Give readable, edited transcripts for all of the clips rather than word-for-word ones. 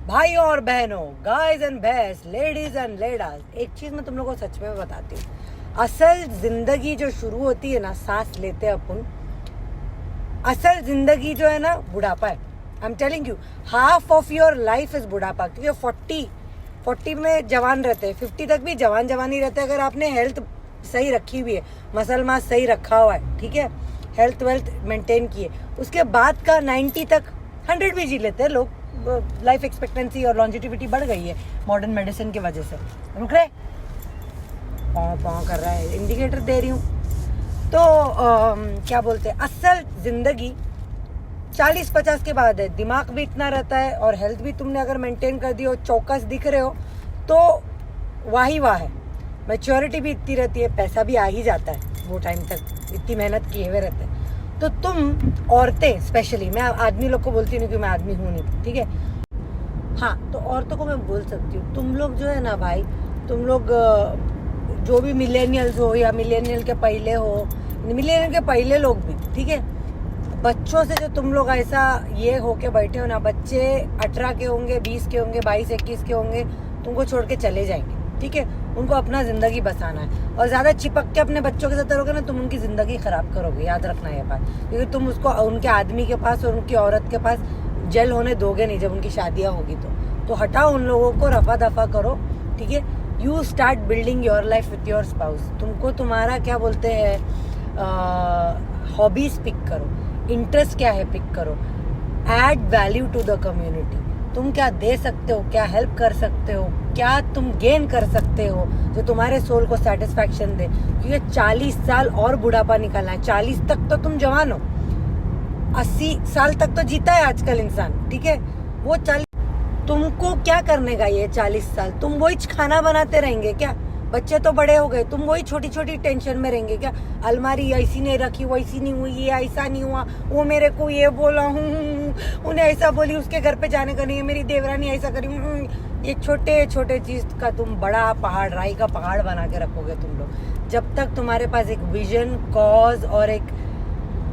भाइयों और बहनों, गाइस एंड भैंस, लेडीज एंड लेडास, एक चीज मैं तुम लोगों को सच में बताती हूँ। असल जिंदगी जो शुरू होती है ना, सांस लेते अपन, असल जिंदगी जो है ना बुढ़ापा है। I am telling you, half of your life is बुढ़ापा। क्योंकि 40 में जवान रहते हैं, 50 तक भी जवान ही रहते हैं, अगर आपने हेल्थ सही रखी हुई है, मसल मास सही रखा हुआ है, ठीक है, हेल्थ वेल्थ मेंटेन किए, उसके बाद का 90 तक 100 भी जी लेते हैं लोग। लाइफ एक्सपेक्टेंसी और लॉन्जिटिविटी बढ़ गई है मॉडर्न मेडिसिन की वजह से। रुक रहे, पाँव कर रहा है, इंडिकेटर दे रही हूँ। तो क्या बोलते हैं, असल जिंदगी 40-50 के बाद है। दिमाग भी इतना रहता है और हेल्थ भी तुमने अगर मेंटेन कर दी हो, चौकस दिख रहे हो, तो वाह है। मैच्योरिटी भी इतनी रहती है, पैसा भी आ ही जाता है वो टाइम तक, इतनी मेहनत किए हुए रहते हैं। तो तुम औरतें स्पेशली, मैं आदमी लोग को बोलती नहीं, क्योंकि मैं आदमी हूँ नहीं, ठीक है। हाँ, तो औरतों को मैं बोल सकती हूँ, तुम लोग जो है ना भाई, तुम लोग जो भी मिलेनियल्स हो या मिलेनियल के पहले हो, मिलेनियल के पहले लोग भी, ठीक है, बच्चों से जो तुम लोग ऐसा ये होके बैठे हो ना, बच्चे 18 के होंगे, 20 के होंगे, 22-21 के होंगे, तुमको छोड़ के चले जाएंगे, ठीक है। उनको अपना जिंदगी बसाना है, और ज्यादा चिपक के अपने बच्चों के साथ रहोगे ना, तुम उनकी जिंदगी खराब करोगे, याद रखना ये बात। क्योंकि तुम उसको उनके आदमी के पास और उनकी औरत के पास जेल होने दोगे नहीं जब उनकी शादियां होगी। तो हटाओ उन लोगों को, रफा दफा करो, ठीक है। You start building your life with your spouse. तुमको तुम्हारा क्या बोलते हैं, हॉबीज पिक करो, इंटरेस्ट क्या है पिक करो, add value to the community. तुम क्या दे सकते हो, क्या हेल्प कर सकते हो, क्या तुम गेन कर सकते हो जो तुम्हारे सोल को सेटिस्फैक्शन दे। क्योंकि 40 साल और बुढ़ापा निकालना है। 40 तक तो तुम जवान हो, 80 साल तक तो जीता है आजकल इंसान, ठीक है। वो 40 तुमको क्या करने का, ये 40 साल तुम वही खाना बनाते रहेंगे क्या? बच्चे तो बड़े हो गए, तुम वही छोटी छोटी टेंशन में रहेंगे क्या? अलमारी ऐसी नहीं रखी, वैसी नहीं हुई, ये ऐसा नहीं हुआ, वो मेरे को ये बोला, उन्हें ऐसा बोली, उसके घर पे जाने का नहीं है, मेरी देवरानी ऐसा करी। ये छोटे छोटे चीज का तुम बड़ा पहाड़, राई का पहाड़ बना के रखोगे तुम लोग। जब तक तुम्हारे पास एक विजन, कॉज और एक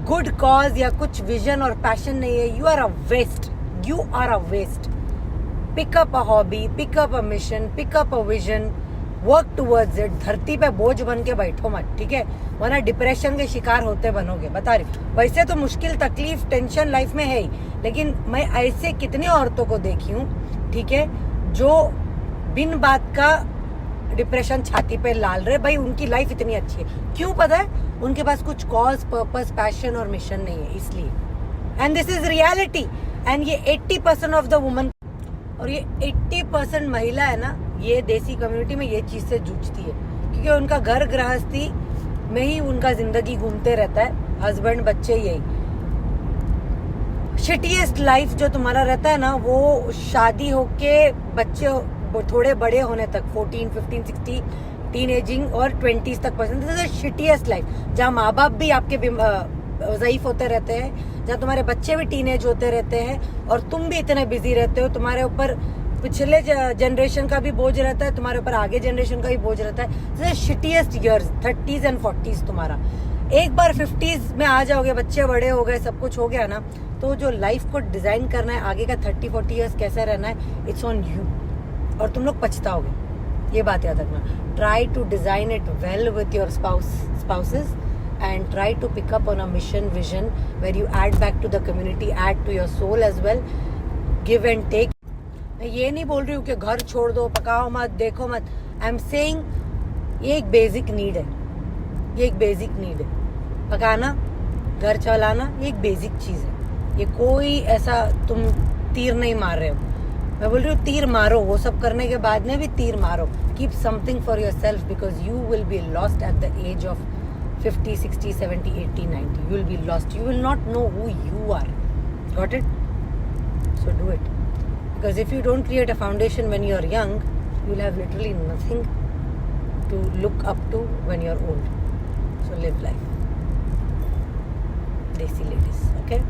गुड कॉज या कुछ विजन और पैशन नहीं है, you are a waste, you are a waste. Pick up a hobby, pick up a mission, pick up a vision, work towards it. धरती पे बोझ बन के बैठो मत, ठीक है, वरना डिप्रेशन के शिकार होते बनोगे, बता रही। वैसे तो मुश्किल, तकलीफ, टेंशन लाइफ में है ही, लेकिन मैं ऐसे कितनी औरतों को देखी हूँ, ठीक है, जो बिन बात का डिप्रेशन छाती पे लाल रहे। भाई उनकी लाइफ इतनी अच्छी है, क्यों पता है? उनके पास कुछ कॉज, पर्पस, पैशन और मिशन नहीं है, इसलिए। And this is reality. And ये 80% ऑफ द वुमन और ये 80% महिला है ना, ये देसी कम्युनिटी में ये चीज से जूझती है। क्योंकि उनका घर गृहस्थी में ही उनका जिंदगी घूमते रहता है, हस्बैंड, बच्चे, यही शिटीएस्ट लाइफ जो तुम्हारा रहता है ना, वो शादी होके बच्चे थोड़े बड़े होने तक, 14, 15, 16, टीनेजिंग और 20s तक पसंद। दिस इज शिटीएस्ट लाइफ, जहाँ माँ बाप भी आपके ज़ईफ होते रहते हैं, जहाँ तुम्हारे बच्चे भी टीनेज होते रहते हैं और तुम भी इतने बिजी रहते हो। तुम्हारे ऊपर पिछले जनरेशन का भी बोझ रहता है, तुम्हारे ऊपर आगे जनरेशन का भी बोझ रहता है। This is shittiest years, 30s and 40s तुम्हारा। एक बार 50s में आ जाओगे, बच्चे बड़े हो गए, सब कुछ हो गया ना, तो जो लाइफ को डिजाइन करना है आगे का 30-40 ईयर्स कैसा रहना है, इट्स ऑन यू। और तुम लोग पछताओगे, ये बात याद रखना। Try to design it well with your spouses and try to pick up on a mission, vision where you add back to the community, add to your soul as well, give and take. मैं ये नहीं बोल रही हूँ कि घर छोड़ दो, पकाओ मत, देखो मत। आई एम सेइंग ये एक बेसिक नीड है, ये एक बेसिक नीड है। पकाना, घर चलाना, ये एक बेसिक चीज है। ये कोई ऐसा तुम तीर नहीं मार रहे हो। मैं बोल रही हूँ तीर मारो, वो सब करने के बाद में भी तीर मारो। Keep something for yourself, because you will be lost at the age of 50, 60, 70, 80, 90. You will be lost. You will not know who you are. Got it? So do it. Because if you don't create a foundation when you're young, you'll have literally nothing to look up to when you're old. So live life. Desi ladies. Okay?